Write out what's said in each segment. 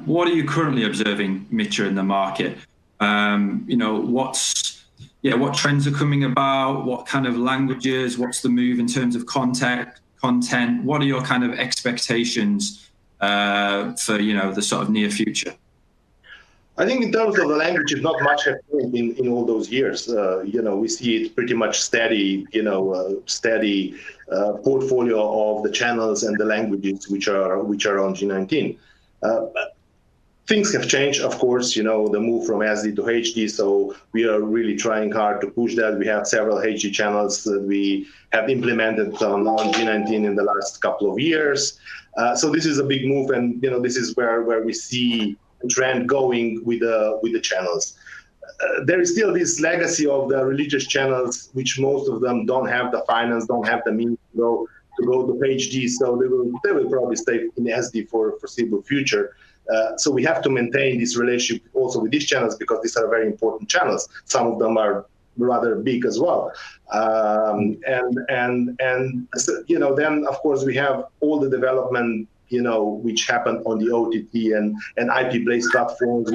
What are you currently observing, Mitja, in the market? What trends are coming about? What kind of languages? What's the move in terms of content? What are your kind of expectations for the sort of near future? I think in terms of the languages, not much has changed in all those years. We see it pretty much steady, steady portfolio of the channels and the languages which are on G19. Things have changed, of course, the move from SD to HD. So we are really trying hard to push that. We have several HD channels that we have implemented on G19 in the last couple of years. So this is a big move, and this is where we see trend going with the channels. There is still this legacy of the religious channels, which most of them don't have the finance, don't have the means to go to HD, so they will probably stay in SD for foreseeable future. So we have to maintain this relationship also with these channels, because these are very important channels. Some of them are rather big as well. Then of course we have all the development which happened on the OTT and IP-based platforms,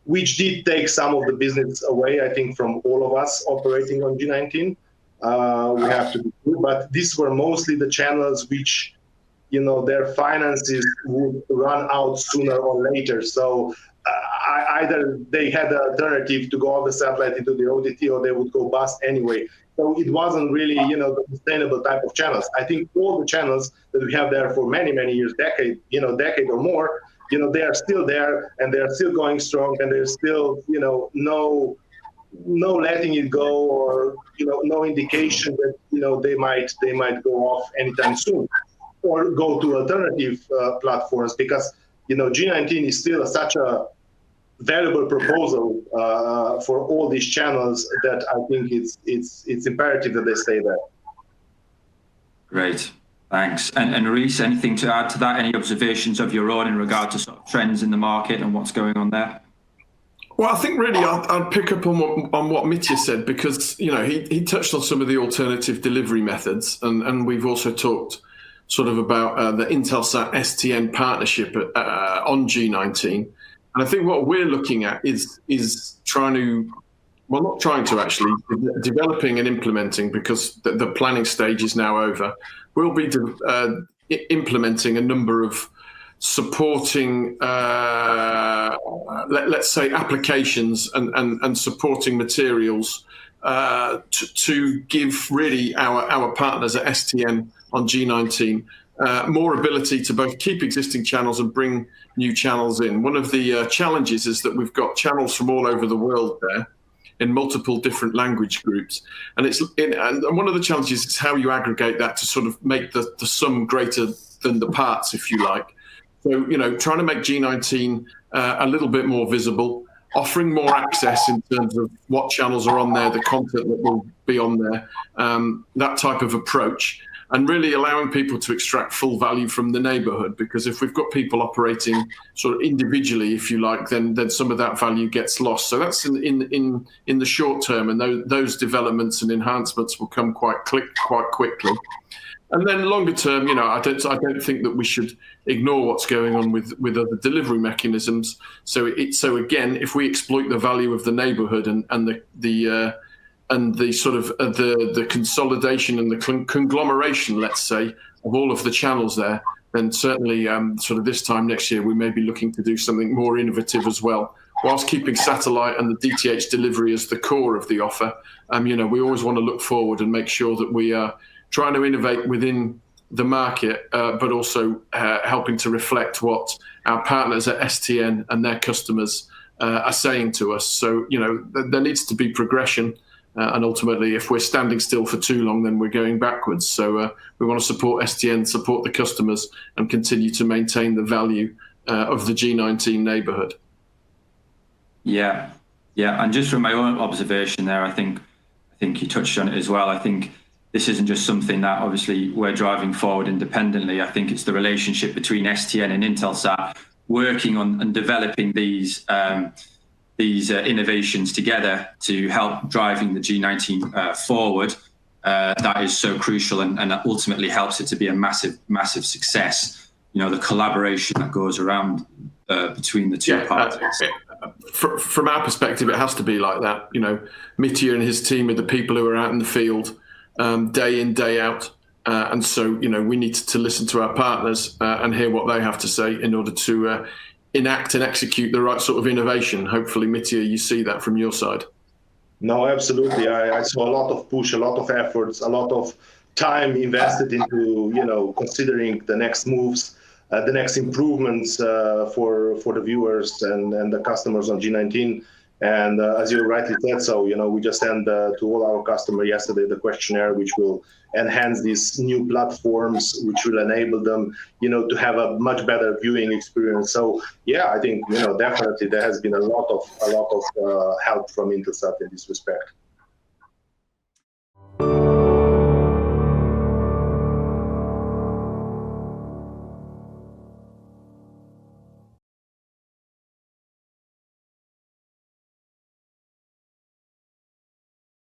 which did take some of the business away, I think, from all of us operating on G19. We have to be true, but these were mostly the channels which, their finances would run out sooner or later. So either they had an alternative to go off the satellite into the OTT, or they would go bust anyway. So it wasn't really, the sustainable type of channels. I think all the channels that we have there for many, many years, decade or more, they are still there, and they are still going strong, and there's still, no letting it go, or no indication that they might go off anytime soon, or go to alternative platforms, because G19 is still such a valuable proposal for all these channels that I think it's imperative that they stay there. Great, thanks. And Rhys, anything to add to that? Any observations of your own in regard to sort of trends in the market and what's going on there? Well, I think really I'd pick up on what Mitja said, because he touched on some of the alternative delivery methods, and we've also talked sort of about the Intelsat STN partnership on G19. And I think what we're looking at is developing and implementing, because the planning stage is now over. We'll be implementing a number of supporting, let's say, applications and supporting materials to give really our partners at STN on G19 more ability to both keep existing channels and bring new channels in. One of the challenges is that we've got channels from all over the world there in multiple different language groups, and one of the challenges is how you aggregate that to sort of make the sum greater than the parts, if you like. So trying to make G19 a little bit more visible, offering more access in terms of what channels are on there, the content that will be on there, that type of approach. And really allowing people to extract full value from the neighborhood, because if we've got people operating sort of individually, if you like, then some of that value gets lost. So that's in the short term, and those developments and enhancements will come quite quickly. And then longer term, I don't think that we should ignore what's going on with other delivery mechanisms. So again, if we exploit the value of the neighborhood and the sort of the consolidation and the conglomeration, let's say, of all of the channels there, then certainly sort of this time next year we may be looking to do something more innovative as well, whilst keeping satellite and the DTH delivery as the core of the offer. We always want to look forward and make sure that we are trying to innovate within the market, but also helping to reflect what our partners at STN and their customers are saying to us. So there needs to be progression. And ultimately, if we're standing still for too long, then we're going backwards. So we want to support STN, support the customers, and continue to maintain the value of the G19 neighborhood. Yeah. And just from my own observation there, I think you touched on it as well. I think this isn't just something that obviously we're driving forward independently. I think it's the relationship between STN and Intelsat working on and developing these innovations together to help driving the G19 forward. That is so crucial, and that ultimately helps it to be a massive success. The collaboration that goes around between the two parties. From our perspective, it has to be like that. You know, Mitja and his team are the people who are out in the field day in, day out. And so, you know, we need to listen to our partners and hear what they have to say in order to enact and execute the right sort of innovation. Hopefully, Mitja, you see that from your side. No, absolutely. I saw a lot of push, a lot of efforts, a lot of time invested into, you know, considering the next moves, the next improvements for the viewers and the customers on G19. And as you rightly said, so, you know, we just sent to all our customers yesterday the questionnaire, which will enhance these new platforms, which will enable them, you know, to have a much better viewing experience. So, yeah, I think, you know, definitely there has been a lot of help from Intelsat in this respect.